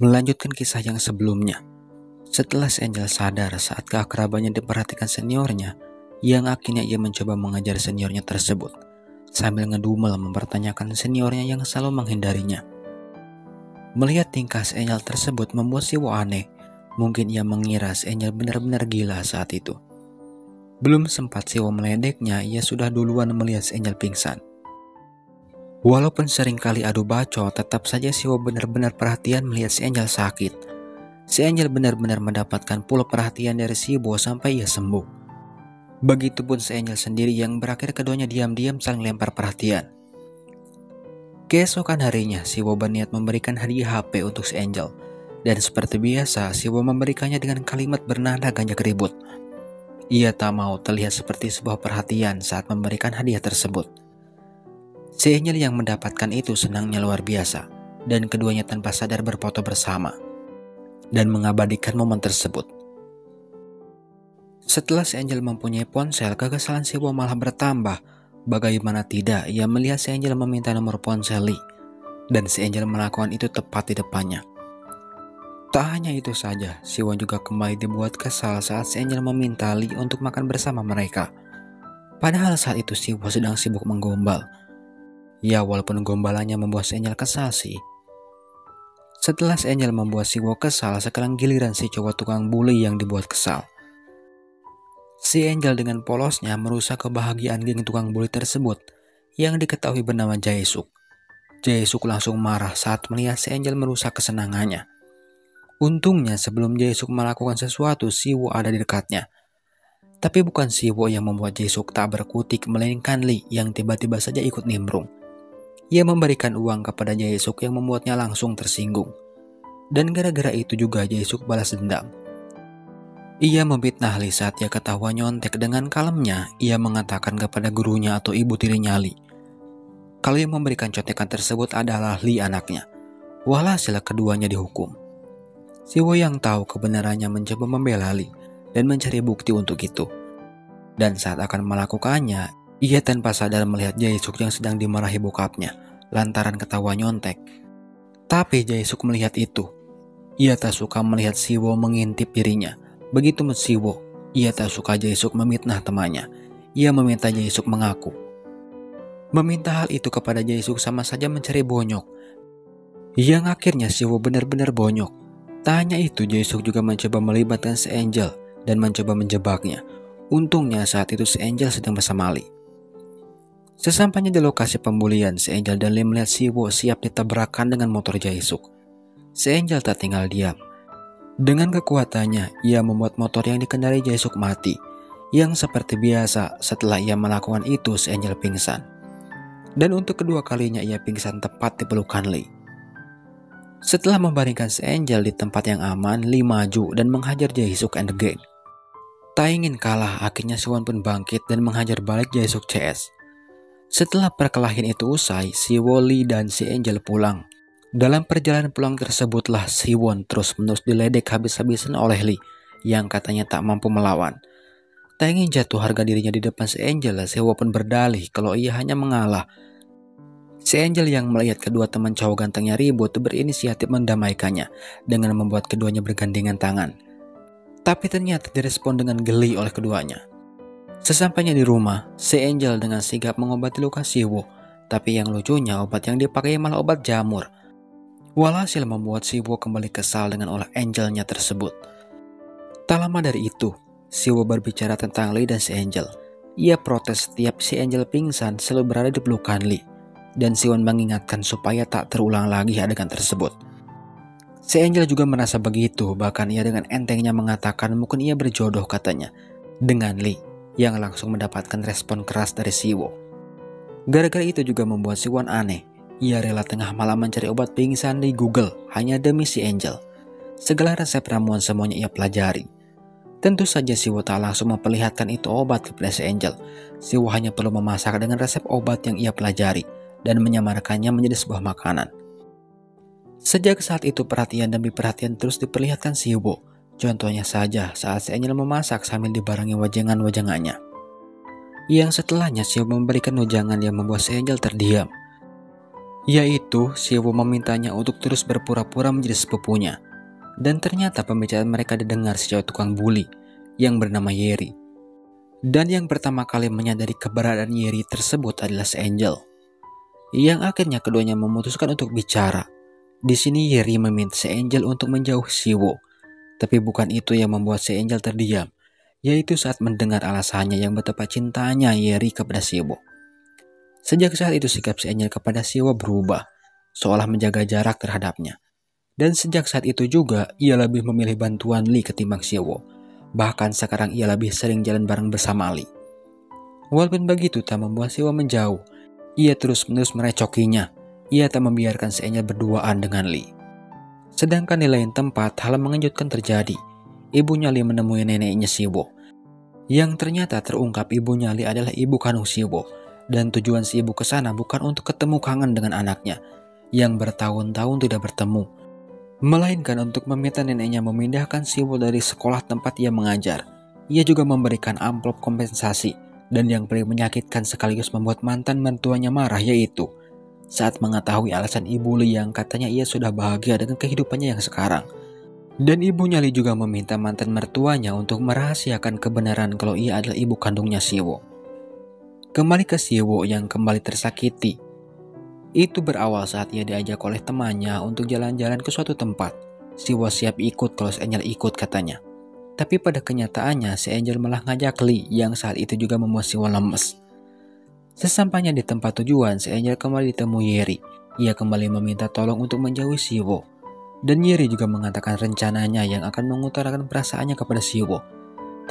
Melanjutkan kisah yang sebelumnya, setelah si Angel sadar saat keakrabannya diperhatikan seniornya, yang akhirnya ia mencoba mengajar seniornya tersebut, sambil ngedumel mempertanyakan seniornya yang selalu menghindarinya. Melihat tingkah si Angel tersebut membuat Siwo aneh. Mungkin ia mengira si Angel benar-benar gila saat itu. Belum sempat Siwo meledeknya, ia sudah duluan melihat si Angel pingsan. Walaupun sering kali adu bacot, tetap saja Siwo benar-benar perhatian melihat si Angel sakit. Si Angel benar-benar mendapatkan pula perhatian dari Siwo sampai ia sembuh. Begitupun si Angel sendiri yang berakhir keduanya diam-diam saling lempar perhatian. Keesokan harinya, Siwo berniat memberikan hadiah HP untuk si Angel. Dan seperti biasa, Siwo memberikannya dengan kalimat bernada ganjak ribut. Ia tak mau terlihat seperti sebuah perhatian saat memberikan hadiah tersebut. Si Angel yang mendapatkan itu senangnya luar biasa, dan keduanya tanpa sadar berfoto bersama dan mengabadikan momen tersebut. Setelah si Angel mempunyai ponsel, kekesalan Siwo malah bertambah. Bagaimana tidak, ia melihat si Angel meminta nomor ponsel Lee, dan si Angel melakukan itu tepat di depannya. Tak hanya itu saja, Siwo juga kembali dibuat kesal saat si Angel meminta Lee untuk makan bersama mereka. Padahal saat itu Siwo sedang sibuk menggombal. Ya, walaupun gombalannya membuat si Angel kesal sih. Setelah si Angel membuat Siwo kesal, sekarang giliran si cowok tukang bully yang dibuat kesal. Si Angel dengan polosnya merusak kebahagiaan geng tukang bully tersebut yang diketahui bernama Jae-suk. Jae-suk langsung marah saat melihat si Angel merusak kesenangannya. Untungnya sebelum Jae-suk melakukan sesuatu, Siwo ada di dekatnya. Tapi bukan Siwo yang membuat Jae-suk tak berkutik, melainkan Lee yang tiba-tiba saja ikut nimbrung. Ia memberikan uang kepada Jae-suk yang membuatnya langsung tersinggung. Dan gara-gara itu juga Jae-suk balas dendam. Ia memfitnah Lee saat ia ketahuan nyontek. Dengan kalemnya, ia mengatakan kepada gurunya atau ibu tirinya Lee kalau yang memberikan contekan tersebut adalah Lee anaknya. Walhasil keduanya dihukum. Siwo yang tahu kebenarannya mencoba membela Lee dan mencari bukti untuk itu. Dan saat akan melakukannya, ia tanpa sadar melihat Jae-suk yang sedang dimarahi bokapnya lantaran ketahuan nyontek. Tapi Jae-suk melihat itu. Ia tak suka melihat Siwo mengintip dirinya. Begitu Siwo, ia tak suka Jae-suk memitnah temannya. Ia meminta Jae-suk mengaku. Meminta hal itu kepada Jae-suk sama saja mencari bonyok. Yang akhirnya Siwo benar-benar bonyok. Tak hanya itu, Jae-suk juga mencoba melibatkan si Angel dan mencoba menjebaknya. Untungnya saat itu si Angel sedang bersama Lee. Sesampainya di lokasi pembulian, si Angel dan Lee melihat Siwo siap ditabrakan dengan motor Jae-suk. Si Angel tak tinggal diam. Dengan kekuatannya, ia membuat motor yang dikendarai Jae-suk mati. Yang seperti biasa, setelah ia melakukan itu, si Angel pingsan. Dan untuk kedua kalinya ia pingsan tepat di pelukan Lee. Setelah membaringkan si Angel di tempat yang aman, Lee maju dan menghajar Jae-suk and the gang. Tak ingin kalah, akhirnya Siwon pun bangkit dan menghajar balik Jae-suk CS. Setelah perkelahian itu usai, Siwo, Lee dan si Angel pulang. Dalam perjalanan pulang tersebutlah Siwon terus-menerus diledek habis-habisan oleh Lee yang katanya tak mampu melawan. Tak ingin jatuh harga dirinya di depan si Angel, Siwo pun berdalih kalau ia hanya mengalah. Si Angel yang melihat kedua teman cowok gantengnya ribut berinisiatif mendamaikannya dengan membuat keduanya bergandengan tangan. Tapi ternyata direspon dengan geli oleh keduanya. Sesampainya di rumah, si Angel dengan sigap mengobati luka Siwo. Tapi yang lucunya obat yang dipakai malah obat jamur. Walhasil membuat Siwo kembali kesal dengan olah Angelnya tersebut. Tak lama dari itu, Siwo berbicara tentang Lee dan si Angel. Ia protes setiap si Angel pingsan selalu berada di pelukan Lee. Dan Siwon mengingatkan supaya tak terulang lagi adegan tersebut. Si Angel juga merasa begitu, bahkan ia dengan entengnya mengatakan mungkin ia berjodoh katanya dengan Lee, yang langsung mendapatkan respon keras dari Siwo. Gara-gara itu juga membuat Siwon aneh. Ia rela tengah malam mencari obat pingsan di Google hanya demi si Angel. Segala resep ramuan semuanya ia pelajari. Tentu saja Siwo tak langsung memperlihatkan itu obat kepada si Angel. Siwo hanya perlu memasak dengan resep obat yang ia pelajari dan menyamarkannya menjadi sebuah makanan. Sejak saat itu perhatian demi perhatian terus diperlihatkan Siwo. Contohnya saja saat si Angel memasak sambil dibarengi wajangan-wajangannya. Yang setelahnya Siwo memberikan wajangan yang membuat si Angel terdiam. yaitu Siwo memintanya untuk terus berpura-pura menjadi sepupunya. Dan ternyata pembicaraan mereka didengar si cowok tukang bully yang bernama Yeri. Dan yang pertama kali menyadari keberadaan Yeri tersebut adalah si Angel, yang akhirnya keduanya memutuskan untuk bicara. Di sini Yeri meminta si Angel untuk menjauh Siwo, tapi bukan itu yang membuat si Angel terdiam, yaitu saat mendengar alasannya yang betapa cintanya Yeri kepada Siwo. Sejak saat itu sikap si Angel kepada Siwo berubah, seolah menjaga jarak terhadapnya. Dan sejak saat itu juga ia lebih memilih bantuan Lee ketimbang Siwo. Bahkan sekarang ia lebih sering jalan bareng bersama Lee. Walaupun begitu tak membuat Siwo menjauh, ia terus-menerus merecokinya. Ia tak membiarkan si Angel berduaan dengan Lee. Sedangkan di lain tempat hal mengejutkan terjadi. Ibunya Lee menemui neneknya Siwo, yang ternyata terungkap ibunya Lee adalah ibu kandung Siwo. Dan tujuan si ibu ke sana bukan untuk ketemu kangen dengan anaknya yang bertahun-tahun tidak bertemu, melainkan untuk meminta neneknya memindahkan Siwo dari sekolah tempat ia mengajar. Ia juga memberikan amplop kompensasi, dan yang paling menyakitkan sekaligus membuat mantan mertuanya marah yaitu saat mengetahui alasan ibu Lee yang katanya ia sudah bahagia dengan kehidupannya yang sekarang. Dan ibunya Lee juga meminta mantan mertuanya untuk merahasiakan kebenaran kalau ia adalah ibu kandungnya Siwo. Kembali ke Siwo yang kembali tersakiti. Itu berawal saat ia diajak oleh temannya untuk jalan-jalan ke suatu tempat. Siwo siap ikut kalau si Angel ikut katanya. Tapi pada kenyataannya si Angel malah ngajak Lee yang saat itu juga membuat Siwo lemes. Sesampainya di tempat tujuan, si Angel kembali ditemui Yeri. Ia kembali meminta tolong untuk menjauhi Siwo. Dan Yeri juga mengatakan rencananya yang akan mengutarakan perasaannya kepada Siwo.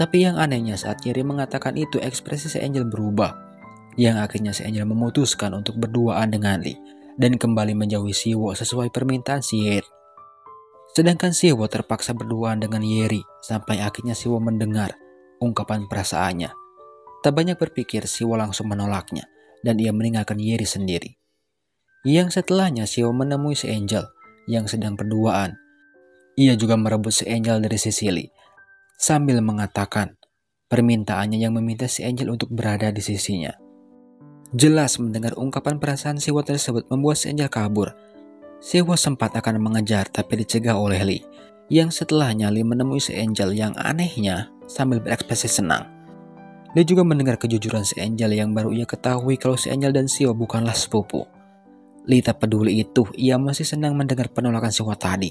Tapi yang anehnya saat Yeri mengatakan itu ekspresi si Angel berubah. Yang akhirnya si Angel memutuskan untuk berduaan dengan Lee dan kembali menjauhi Siwo sesuai permintaan si Yeri. Sedangkan Siwo terpaksa berduaan dengan Yeri sampai akhirnya Siwo mendengar ungkapan perasaannya. Tak banyak berpikir, Siwo langsung menolaknya dan ia meninggalkan Yeri sendiri. Yang setelahnya Siwo menemui si Angel yang sedang berduaan. Ia juga merebut si Angel dari sisi Lee sambil mengatakan permintaannya yang meminta si Angel untuk berada di sisinya. Jelas mendengar ungkapan perasaan Siwo tersebut membuat si Angel kabur. Siwo sempat akan mengejar tapi dicegah oleh Lee. Yang setelahnya Lee menemui si Angel yang anehnya sambil berekspresi senang. Lee juga mendengar kejujuran si Angel yang baru ia ketahui kalau si Angel dan Siwo bukanlah sepupu. Lee tak peduli itu, ia masih senang mendengar penolakan Siwo tadi.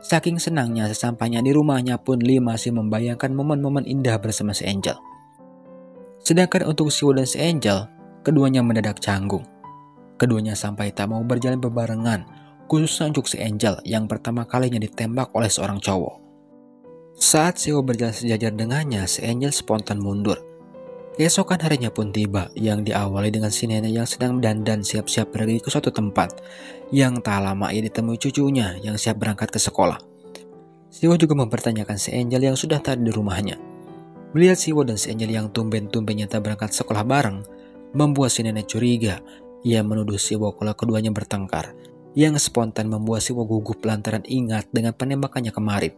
Saking senangnya sesampainya di rumahnya pun Lee masih membayangkan momen-momen indah bersama si Angel. Sedangkan untuk Siwo dan si Angel, keduanya mendadak canggung. Keduanya sampai tak mau berjalan bebarengan, khususnya untuk si Angel yang pertama kalinya ditembak oleh seorang cowok. Saat Siwo berjalan sejajar dengannya, si Angel spontan mundur. Keesokan harinya pun tiba, yang diawali dengan si nenek yang sedang dandan siap-siap pergi ke suatu tempat. Yang tak lama ia ditemui cucunya yang siap berangkat ke sekolah. Siwo juga mempertanyakan si Angel yang sudah tak ada di rumahnya. Melihat Siwo dan si Angel yang tumben-tumbennya tak berangkat sekolah bareng, membuat si nenek curiga. Ia menuduh Siwo kalau keduanya bertengkar, yang spontan membuat Siwo gugup lantaran ingat dengan penembakannya kemarin.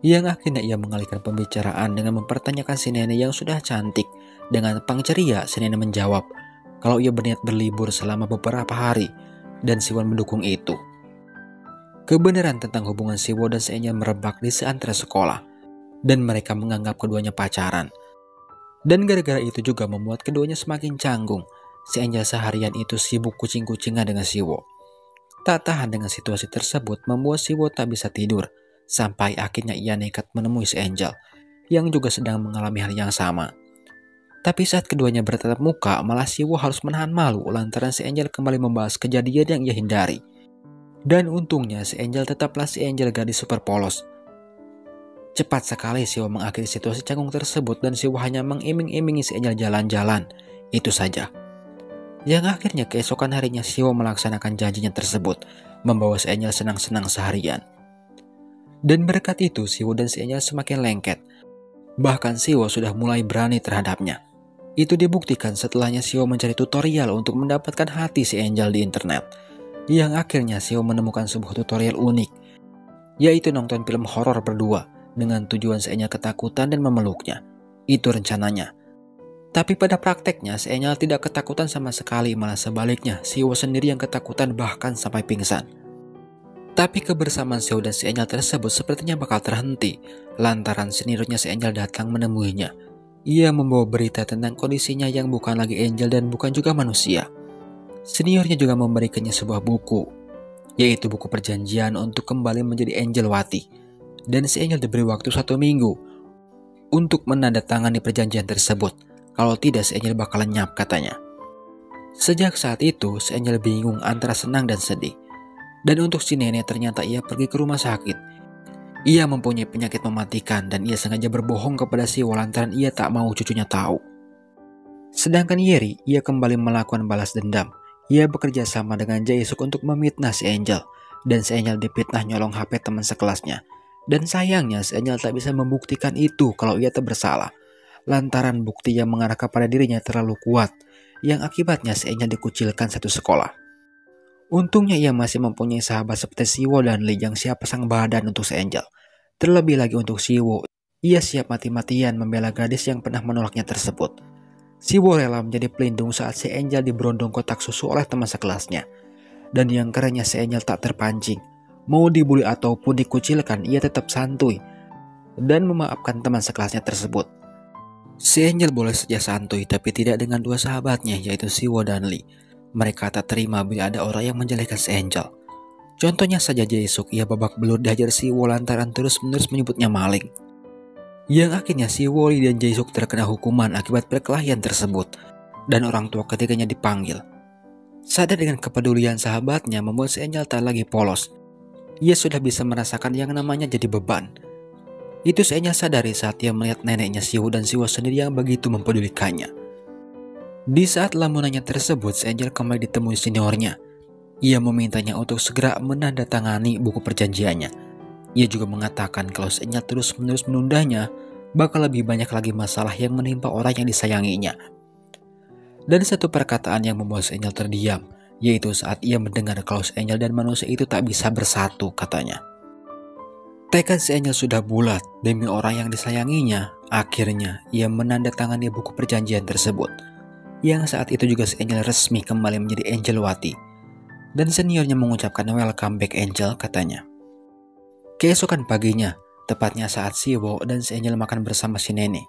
Yang akhirnya ia mengalihkan pembicaraan dengan mempertanyakan si nenek yang sudah cantik. Dengan pang ceria, si nenek menjawab kalau ia berniat berlibur selama beberapa hari, dan Siwo mendukung itu. Kebenaran tentang hubungan Siwo dan si Angel merebak di seantero sekolah, dan mereka menganggap keduanya pacaran. Dan gara-gara itu juga membuat keduanya semakin canggung. Si Angel seharian itu sibuk kucing-kucingan dengan Siwo. Tak tahan dengan situasi tersebut membuat Siwo tak bisa tidur. Sampai akhirnya ia nekat menemui si Angel yang juga sedang mengalami hal yang sama. Tapi saat keduanya bertatap muka, malah Siwo harus menahan malu lantaran si Angel kembali membahas kejadian yang ia hindari. Dan untungnya si Angel tetaplah si Angel gadis super polos. Cepat sekali Siwo mengakhiri situasi canggung tersebut dan Siwo hanya mengiming-imingi si Angel jalan-jalan. Itu saja. Yang akhirnya keesokan harinya Siwo melaksanakan janjinya tersebut, membawa si Angel senang-senang seharian. Dan berkat itu Siwo dan si Angel semakin lengket. Bahkan Siwo sudah mulai berani terhadapnya. Itu dibuktikan setelahnya Siwo mencari tutorial untuk mendapatkan hati si Angel di internet. Yang akhirnya Siwo menemukan sebuah tutorial unik, yaitu nonton film horor berdua dengan tujuan si Angel ketakutan dan memeluknya. Itu rencananya. Tapi pada prakteknya, si Angel tidak ketakutan sama sekali, malah sebaliknya, Siwo sendiri yang ketakutan bahkan sampai pingsan. Tapi kebersamaan Siwo dan si Angel tersebut sepertinya bakal terhenti, lantaran seniornya si Angel datang menemuinya. Ia membawa berita tentang kondisinya yang bukan lagi Angel dan bukan juga manusia. Seniornya juga memberikannya sebuah buku, yaitu buku perjanjian untuk kembali menjadi Angel Wati. Dan si Angel diberi waktu 1 minggu untuk menandatangani perjanjian tersebut. Kalau tidak, si Angel bakal lenyap katanya. Sejak saat itu, si Angel bingung antara senang dan sedih. Dan untuk si nenek ternyata ia pergi ke rumah sakit. Ia mempunyai penyakit mematikan dan ia sengaja berbohong kepada Siwo lantaran ia tak mau cucunya tahu. Sedangkan Yeri, ia kembali melakukan balas dendam. Ia bekerja sama dengan Jae-suk untuk memfitnah si Angel. Dan si Angel difitnah nyolong HP teman sekelasnya. Dan sayangnya si Angel tak bisa membuktikan itu kalau ia tak bersalah. Lantaran bukti yang mengarah kepada dirinya terlalu kuat, yang akibatnya si Angel dikucilkan satu sekolah. Untungnya ia masih mempunyai sahabat seperti Siwo dan Lee yang siap pasang badan untuk si Angel. Terlebih lagi untuk Siwo, ia siap mati-matian membela gadis yang pernah menolaknya tersebut. Siwo rela menjadi pelindung saat si Angel diberondong kotak susu oleh teman sekelasnya. Dan yang kerennya si Angel tak terpancing. Mau dibully ataupun dikucilkan, ia tetap santuy dan memaafkan teman sekelasnya tersebut. Si Angel boleh saja santuy, tapi tidak dengan dua sahabatnya, yaitu Siwo dan Lee. Mereka tak terima bila ada orang yang menjelekkan si Angel. Contohnya saja Jae-suk, ia babak belur dihajar Siwo lantaran terus-menerus menyebutnya maling. Yang akhirnya Siwo, Lee, dan Jae-suk terkena hukuman akibat perkelahian tersebut, dan orang tua ketiganya dipanggil. Sadar dengan kepedulian sahabatnya membuat si Angel tak lagi polos. Ia sudah bisa merasakan yang namanya jadi beban. Itu si Angel sadari saat ia melihat neneknya Siwo dan Siwo sendiri yang begitu mempedulikannya. Di saat lamunannya tersebut, si Angel kembali ditemui seniornya. Ia memintanya untuk segera menandatangani buku perjanjiannya. Ia juga mengatakan kalau si Angel terus-menerus menundanya, bakal lebih banyak lagi masalah yang menimpa orang yang disayanginya. Dan satu perkataan yang membuat si Angel terdiam, yaitu saat ia mendengar kalau si Angel dan manusia itu tak bisa bersatu, katanya. Tekad si Angel sudah bulat demi orang yang disayanginya. Akhirnya ia menandatangani buku perjanjian tersebut. Yang saat itu juga si Angel resmi kembali menjadi Angel Wati. Dan seniornya mengucapkan welcome back Angel, katanya. Keesokan paginya, tepatnya saat Siwo dan si Angel makan bersama si nenek,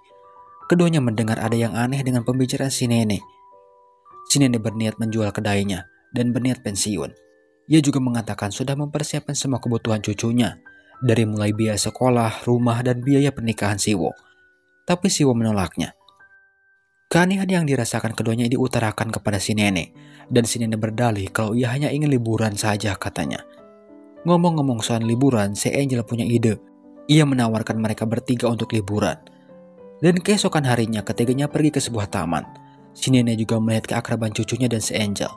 keduanya mendengar ada yang aneh dengan pembicaraan si nenek. Si nenek berniat menjual kedainya dan berniat pensiun. Ia juga mengatakan sudah mempersiapkan semua kebutuhan cucunya, dari mulai biaya sekolah, rumah, dan biaya pernikahan Siwo. Tapi Siwo menolaknya. Keanehan yang dirasakan keduanya diutarakan kepada si nenek, dan si nenek berdalih kalau ia hanya ingin liburan saja, katanya. Ngomong-ngomong soal liburan, si Angel punya ide. Ia menawarkan mereka bertiga untuk liburan. Dan keesokan harinya ketiganya pergi ke sebuah taman. Si nenek juga melihat keakraban cucunya dan si Angel.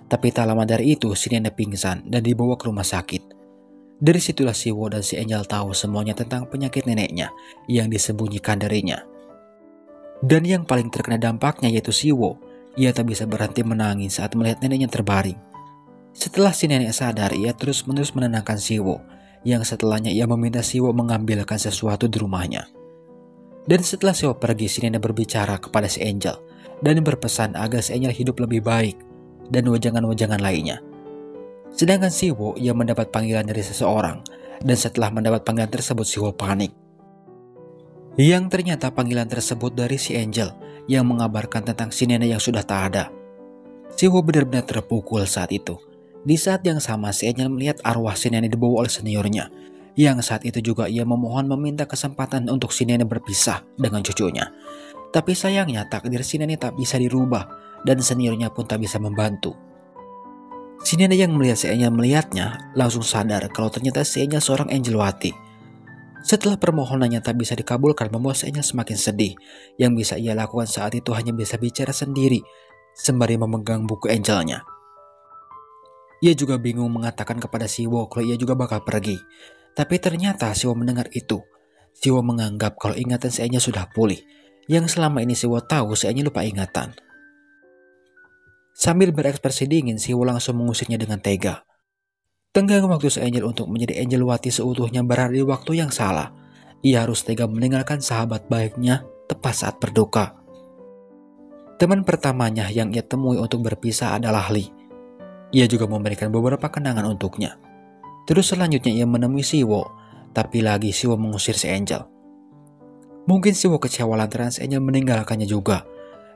Tapi tak lama dari itu, si nenek pingsan dan dibawa ke rumah sakit. Dari situlah Siwo dan si Angel tahu semuanya tentang penyakit neneknya yang disembunyikan darinya. Dan yang paling terkena dampaknya yaitu Siwo. Ia tak bisa berhenti menangis saat melihat neneknya terbaring. Setelah si nenek sadar, ia terus-menerus menenangkan Siwo, yang setelahnya ia meminta Siwo mengambilkan sesuatu di rumahnya. Dan setelah Siwo pergi, si nenek berbicara kepada si Angel dan berpesan agar si Angel hidup lebih baik dan wejangan-wejangan lainnya. Sedangkan Siwo, ia mendapat panggilan dari seseorang, dan setelah mendapat panggilan tersebut Siwo panik. Yang ternyata panggilan tersebut dari si Angel yang mengabarkan tentang si nenek yang sudah tak ada. Siwo benar-benar terpukul saat itu. Di saat yang sama si Angel melihat arwah si nenek dibawa oleh seniornya, yang saat itu juga ia memohon meminta kesempatan untuk si nenek berpisah dengan cucunya. Tapi sayangnya takdir si nenek tak bisa dirubah, dan seniornya pun tak bisa membantu. Si nenek yang melihat si Angel melihatnya langsung sadar kalau ternyata si Angel seorang Angel Wati. Setelah permohonannya tak bisa dikabulkan membuat si Angel semakin sedih. Yang bisa ia lakukan saat itu hanya bisa bicara sendiri sembari memegang buku Angelnya. Ia juga bingung mengatakan kepada Siwo kalau ia juga bakal pergi. Tapi ternyata Siwo mendengar itu. Siwo menganggap kalau ingatan si Angel sudah pulih. Yang selama ini Siwo tahu si Angel lupa ingatan. Sambil berekspresi dingin, Siwo langsung mengusirnya dengan tega. Tenggang waktu si Angel untuk menjadi Angel Wati seutuhnya berada di waktu yang salah. Ia harus tega meninggalkan sahabat baiknya tepat saat berduka. Teman pertamanya yang ia temui untuk berpisah adalah Lee. Ia juga memberikan beberapa kenangan untuknya. Terus selanjutnya ia menemui Siwo, tapi lagi Siwo mengusir si Angel. Mungkin Siwo kecewa lantaran si Angel meninggalkannya juga,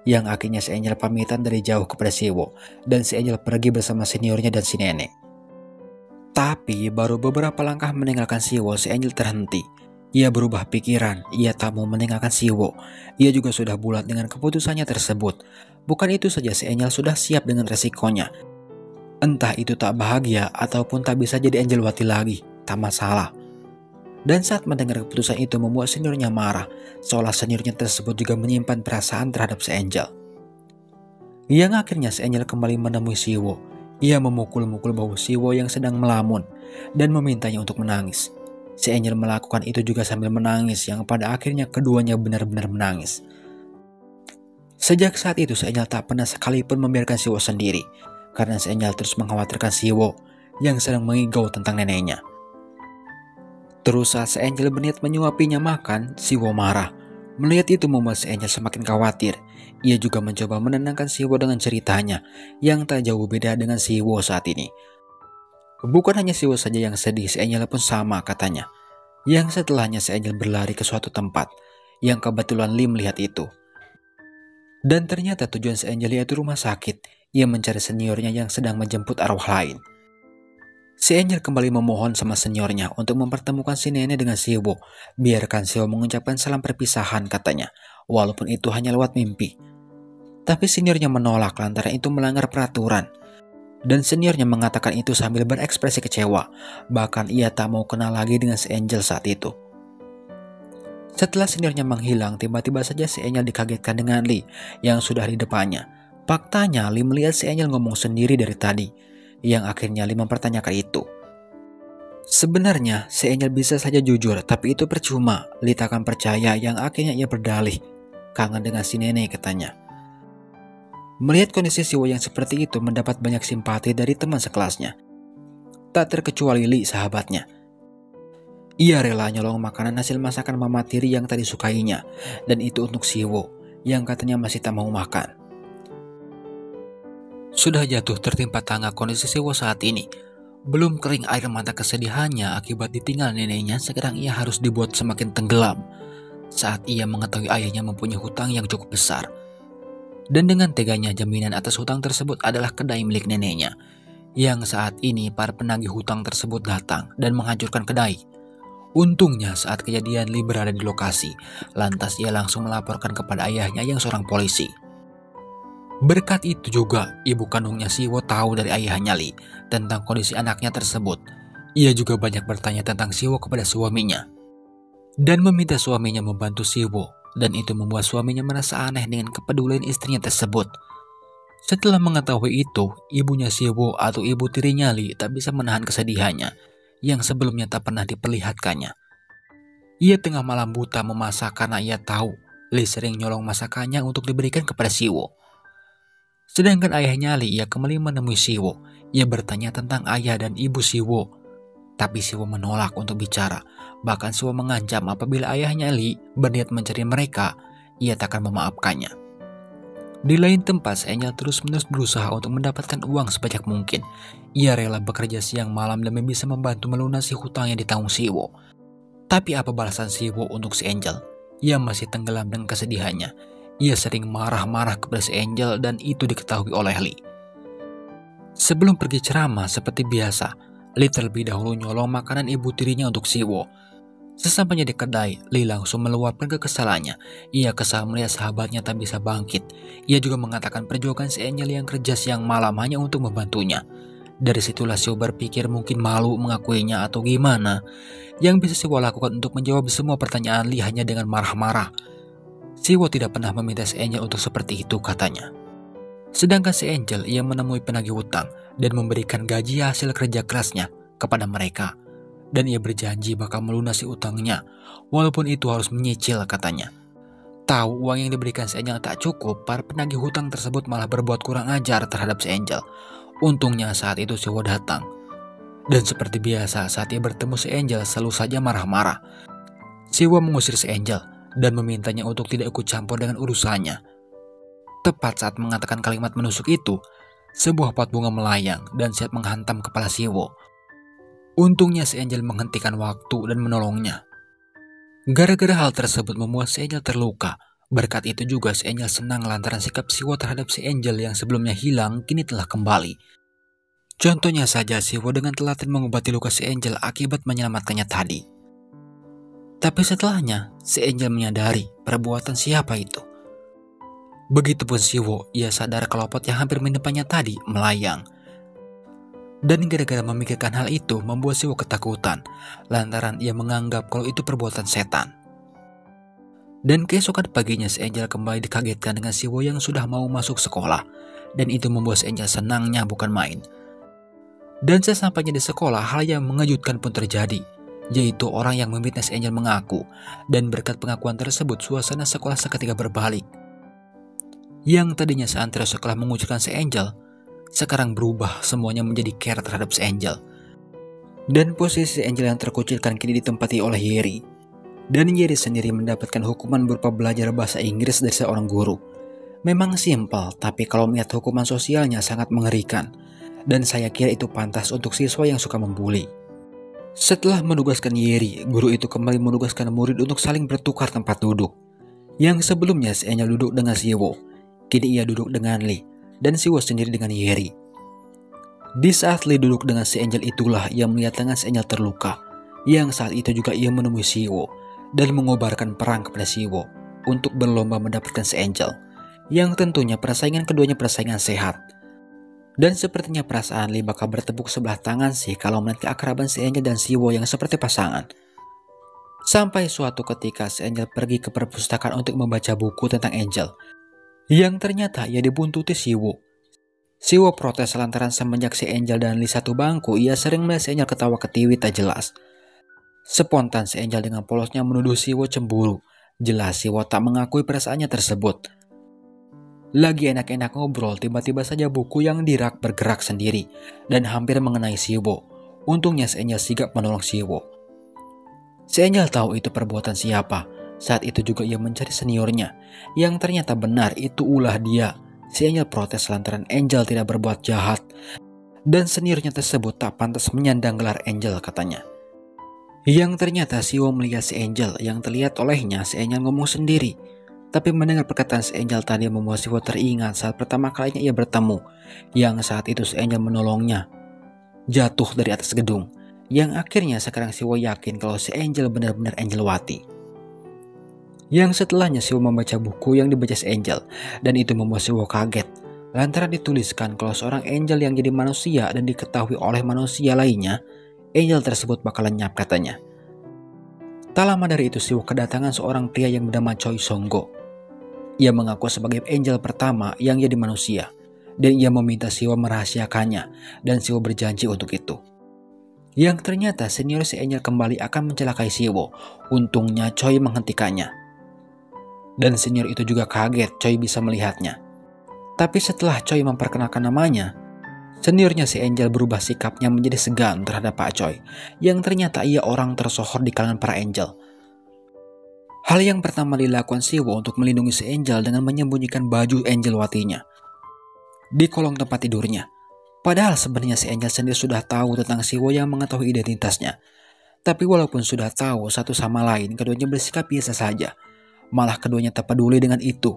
yang akhirnya si Angel pamitan dari jauh kepada Siwo, dan si Angel pergi bersama seniornya dan si nenek. Tapi baru beberapa langkah meninggalkan Siwo, si Angel terhenti. Ia berubah pikiran, ia tak mau meninggalkan Siwo. Ia juga sudah bulat dengan keputusannya tersebut. Bukan itu saja, si Angel sudah siap dengan resikonya. Entah itu tak bahagia ataupun tak bisa jadi Angel Wati lagi, tak masalah. Dan saat mendengar keputusan itu membuat seniornya marah, seolah seniornya tersebut juga menyimpan perasaan terhadap si Angel. Yang akhirnya si Angel kembali menemui Siwo. Ia memukul-mukul bahu Siwo yang sedang melamun dan memintanya untuk menangis. Si Angel melakukan itu juga sambil menangis, yang pada akhirnya keduanya benar-benar menangis. Sejak saat itu si Angel tak pernah sekalipun membiarkan Siwo sendiri, karena si Angel terus mengkhawatirkan Siwo yang sedang mengigau tentang neneknya. Terus saat si Angel berniat menyuapinya makan, Siwo marah. Melihat itu membuat si Angel semakin khawatir. Ia juga mencoba menenangkan Siwo dengan ceritanya yang tak jauh beda dengan Siwo saat ini. Bukan hanya Siwo saja yang sedih, si Angel pun sama katanya. Yang setelahnya si Angel berlari ke suatu tempat yang kebetulan Lee melihat itu. Dan ternyata tujuan si Angel yaitu rumah sakit. Ia mencari seniornya yang sedang menjemput arwah lain. Si Angel kembali memohon sama seniornya untuk mempertemukan si nenek dengan Siwo. Biarkan Siwo mengucapkan salam perpisahan katanya, walaupun itu hanya lewat mimpi. Tapi seniornya menolak lantaran itu melanggar peraturan. Dan seniornya mengatakan itu sambil berekspresi kecewa. Bahkan ia tak mau kenal lagi dengan si Angel saat itu. Setelah seniornya menghilang, tiba-tiba saja si Angel dikagetkan dengan Lee yang sudah di depannya. Faktanya Lee melihat si Angel ngomong sendiri dari tadi, yang akhirnya Lee mempertanyakan itu. Sebenarnya si Angel bisa saja jujur, tapi itu percuma. Lee tak akan percaya, yang akhirnya ia berdalih. Kangen dengan si nenek katanya. Melihat kondisi Siwo yang seperti itu mendapat banyak simpati dari teman sekelasnya. Tak terkecuali Lee sahabatnya. Ia rela nyolong makanan hasil masakan mama tiri yang tadi sukainya, dan itu untuk Siwo yang katanya masih tak mau makan. Sudah jatuh tertimpa tangga kondisi Siwo saat ini. Belum kering air mata kesedihannya akibat ditinggal neneknya, sekarang ia harus dibuat semakin tenggelam saat ia mengetahui ayahnya mempunyai hutang yang cukup besar. Dan dengan teganya jaminan atas hutang tersebut adalah kedai milik neneknya, yang saat ini para penagih hutang tersebut datang dan menghancurkan kedai. Untungnya saat kejadian Lee berada di lokasi, lantas ia langsung melaporkan kepada ayahnya yang seorang polisi. Berkat itu juga ibu kandungnya Siwo tahu dari ayahnya Lee tentang kondisi anaknya tersebut. Ia juga banyak bertanya tentang Siwo kepada suaminya dan meminta suaminya membantu Siwo. Dan itu membuat suaminya merasa aneh dengan kepedulian istrinya tersebut. Setelah mengetahui itu, ibunya Siwo atau ibu tirinya Lee tak bisa menahan kesedihannya yang sebelumnya tak pernah diperlihatkannya. Ia tengah malam buta memasak karena ia tahu Lee sering nyolong masakannya untuk diberikan kepada Siwo. Sedangkan ayahnya Lee, ia kembali menemui Siwo. Ia bertanya tentang ayah dan ibu Siwo. Tapi Siwo menolak untuk bicara. Bahkan Siwo mengancam apabila ayahnya Lee berniat mencari mereka, ia tak akan memaafkannya. Di lain tempat, Angel terus-menerus berusaha untuk mendapatkan uang sebanyak mungkin. Ia rela bekerja siang malam demi bisa membantu melunasi hutang yang ditanggung Siwo. Tapi apa balasan Siwo untuk si Angel? Ia masih tenggelam dengan kesedihannya. Ia sering marah-marah kepada si Angel dan itu diketahui oleh Lee. Sebelum pergi ceramah seperti biasa, Lee terlebih dahulu nyolong makanan ibu tirinya untuk Siwo. Sesampainya di kedai, Lee langsung meluapkan kekesalannya. Ia kesal melihat sahabatnya tak bisa bangkit. Ia juga mengatakan perjuangan si Angel yang kerja siang malam hanya untuk membantunya. Dari situlah Siwo berpikir mungkin malu mengakuinya atau gimana. Yang bisa Siwo lakukan untuk menjawab semua pertanyaan Lee hanya dengan marah-marah. Siwo tidak pernah meminta si Angel untuk seperti itu katanya. Sedangkan si Angel, ia menemui penagih hutang dan memberikan gaji hasil kerja kerasnya kepada mereka. Dan ia berjanji bakal melunasi utangnya, walaupun itu harus menyicil katanya. Tahu uang yang diberikan si Angel tak cukup, para penagih hutang tersebut malah berbuat kurang ajar terhadap si Angel. Untungnya saat itu Siwo datang. Dan seperti biasa saat ia bertemu si Angel selalu saja marah-marah. Siwo mengusir si Angel dan memintanya untuk tidak ikut campur dengan urusannya. Tepat saat mengatakan kalimat menusuk itu, sebuah pot bunga melayang dan siap menghantam kepala Siwo. Untungnya si Angel menghentikan waktu dan menolongnya. Gara-gara hal tersebut membuat si Angel terluka. Berkat itu juga si Angel senang lantaran sikap Siwo terhadap si Angel yang sebelumnya hilang kini telah kembali. Contohnya saja Siwo dengan telaten mengobati luka si Angel akibat menyelamatkannya tadi. Tapi setelahnya, si Angel menyadari perbuatan siapa itu. Begitupun Siwo, ia sadar kalau pot yang hampir menimpannya tadi melayang. Dan gara-gara memikirkan hal itu membuat Siwo ketakutan, lantaran ia menganggap kalau itu perbuatan setan. Dan keesokan paginya si Angel kembali dikagetkan dengan Siwo yang sudah mau masuk sekolah, dan itu membuat si Angel senangnya bukan main. Dan sesampainya di sekolah, hal yang mengejutkan pun terjadi, yaitu orang yang memfitnah si Angel mengaku, dan berkat pengakuan tersebut suasana sekolah seketika berbalik. Yang tadinya seantero sekolah mengucilkan si Angel, sekarang berubah semuanya menjadi care terhadap si Angel. Dan posisi Angel yang terkucilkan kini ditempati oleh Yeri. Dan Yeri sendiri mendapatkan hukuman berupa belajar bahasa Inggris dari seorang guru. Memang simpel, tapi kalau melihat hukuman sosialnya sangat mengerikan. Dan saya kira itu pantas untuk siswa yang suka membuli. Setelah menugaskan Yeri, guru itu kembali menugaskan murid untuk saling bertukar tempat duduk. Yang sebelumnya si Angel duduk dengan Siwo, kini ia duduk dengan Lee, dan Siwo sendiri dengan Yeri. Di saat Lee duduk dengan si Angel itulah ia melihat tangan si Angel terluka, yang saat itu juga ia menemui Siwo dan mengobarkan perang kepada Siwo untuk berlomba mendapatkan si Angel, yang tentunya persaingan keduanya persaingan sehat. Dan sepertinya perasaan Lee bakal bertepuk sebelah tangan sih kalau melihat keakraban si Angel dan Siwo yang seperti pasangan. Sampai suatu ketika si Angel pergi ke perpustakaan untuk membaca buku tentang Angel, yang ternyata ia dibuntuti Siwo. Siwo protes lantaran semenjak si Angel dan Lee satu bangku, ia sering melihat si Angel ketawa ketiwi tak jelas. Spontan si Angel dengan polosnya menuduh Siwo cemburu. Jelas Siwo tak mengakui perasaannya tersebut. Lagi enak-enak ngobrol, tiba-tiba saja buku yang di rak bergerak sendiri dan hampir mengenai Siwo. Untungnya si Angel sigap menolong Siwo. Si Angel tahu itu perbuatan siapa. Saat itu juga ia mencari seniornya, yang ternyata benar itu ulah dia. Si Angel protes lantaran Angel tidak berbuat jahat, dan seniornya tersebut tak pantas menyandang gelar Angel katanya. Yang ternyata Siwo melihat si Angel, yang terlihat olehnya si Angel ngomong sendiri. Tapi mendengar perkataan si Angel tadi membuat Siwo teringat saat pertama kalinya ia bertemu, yang saat itu si Angel menolongnya jatuh dari atas gedung, yang akhirnya sekarang Siwo yakin kalau si Angel benar-benar Angelwati. Yang setelahnya Siwo membaca buku yang dibaca si Angel, dan itu membuat Siwo kaget lantaran dituliskan kalau seorang Angel yang jadi manusia dan diketahui oleh manusia lainnya, Angel tersebut bakal lenyap katanya. Tak lama dari itu Siwo kedatangan seorang pria yang bernama Choi Songgo. Ia mengaku sebagai Angel pertama yang jadi manusia, dan ia meminta Siwo merahasiakannya, dan Siwo berjanji untuk itu. Yang ternyata senior si Angel kembali akan mencelakai Siwo. Untungnya Choi menghentikannya. Dan senior itu juga kaget Choi bisa melihatnya. Tapi setelah Choi memperkenalkan namanya, seniornya si Angel berubah sikapnya menjadi segan terhadap Pak Choi, yang ternyata ia orang tersohor di kalangan para Angel. Hal yang pertama dilakukan Siwo untuk melindungi si Angel dengan menyembunyikan baju Angelwatinya di kolong tempat tidurnya. Padahal sebenarnya si Angel sendiri sudah tahu tentang Siwo yang mengetahui identitasnya. Tapi walaupun sudah tahu satu sama lain, keduanya bersikap biasa saja. Malah keduanya tak peduli dengan itu.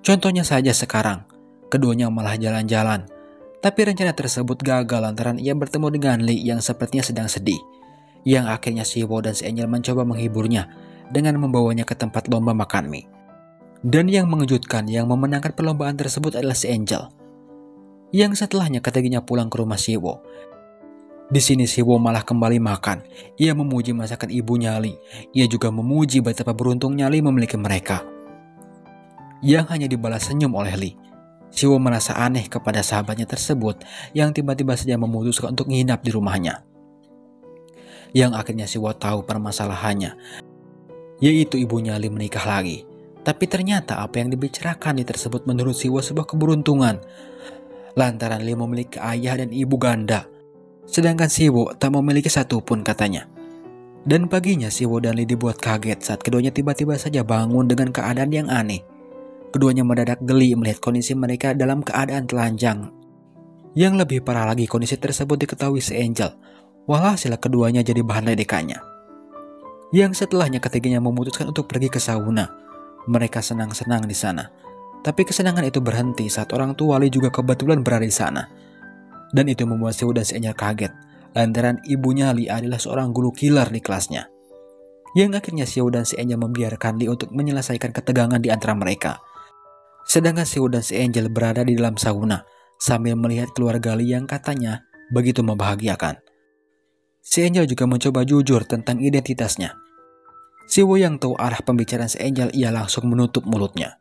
Contohnya saja sekarang, keduanya malah jalan-jalan. Tapi rencana tersebut gagal lantaran ia bertemu dengan Lee yang sepertinya sedang sedih. Yang akhirnya Siwo dan si Angel mencoba menghiburnya dengan membawanya ke tempat lomba makan mie. Dan yang mengejutkan, yang memenangkan perlombaan tersebut adalah si Angel. Yang setelahnya ketiganya pulang ke rumah Siwo. Di sini Siwo malah kembali makan. Ia memuji masakan ibunya Lee. Ia juga memuji betapa beruntungnya Lee memiliki mereka. Yang hanya dibalas senyum oleh Lee. Siwo merasa aneh kepada sahabatnya tersebut yang tiba-tiba saja memutuskan untuk menginap di rumahnya. Yang akhirnya Siwo tahu permasalahannya, yaitu ibunya Lee menikah lagi. Tapi ternyata apa yang dibicarakan Lee tersebut menurut Siwo sebuah keberuntungan. Lantaran Lee memiliki ayah dan ibu ganda. Sedangkan Siwo tak memiliki satu pun katanya. Dan paginya Siwo dan Lee dibuat kaget saat keduanya tiba-tiba saja bangun dengan keadaan yang aneh. Keduanya mendadak geli melihat kondisi mereka dalam keadaan telanjang. Yang lebih parah lagi, kondisi tersebut diketahui si Angel. Walhasil keduanya jadi bahan ledekannya. Yang setelahnya ketiganya memutuskan untuk pergi ke sauna. Mereka senang-senang di sana. Tapi kesenangan itu berhenti saat orang tua Lee juga kebetulan berada di sana. Dan itu membuat Seo dan si Angel kaget, lantaran ibunya Lee adalah seorang guru killer di kelasnya. Yang akhirnya Seo dan si Angel membiarkan Lee untuk menyelesaikan ketegangan di antara mereka. Sedangkan Seo dan si Angel berada di dalam sauna sambil melihat keluarga Lee yang katanya begitu membahagiakan. Si Angel juga mencoba jujur tentang identitasnya. Seo yang tahu arah pembicaraan si Angel, ia langsung menutup mulutnya.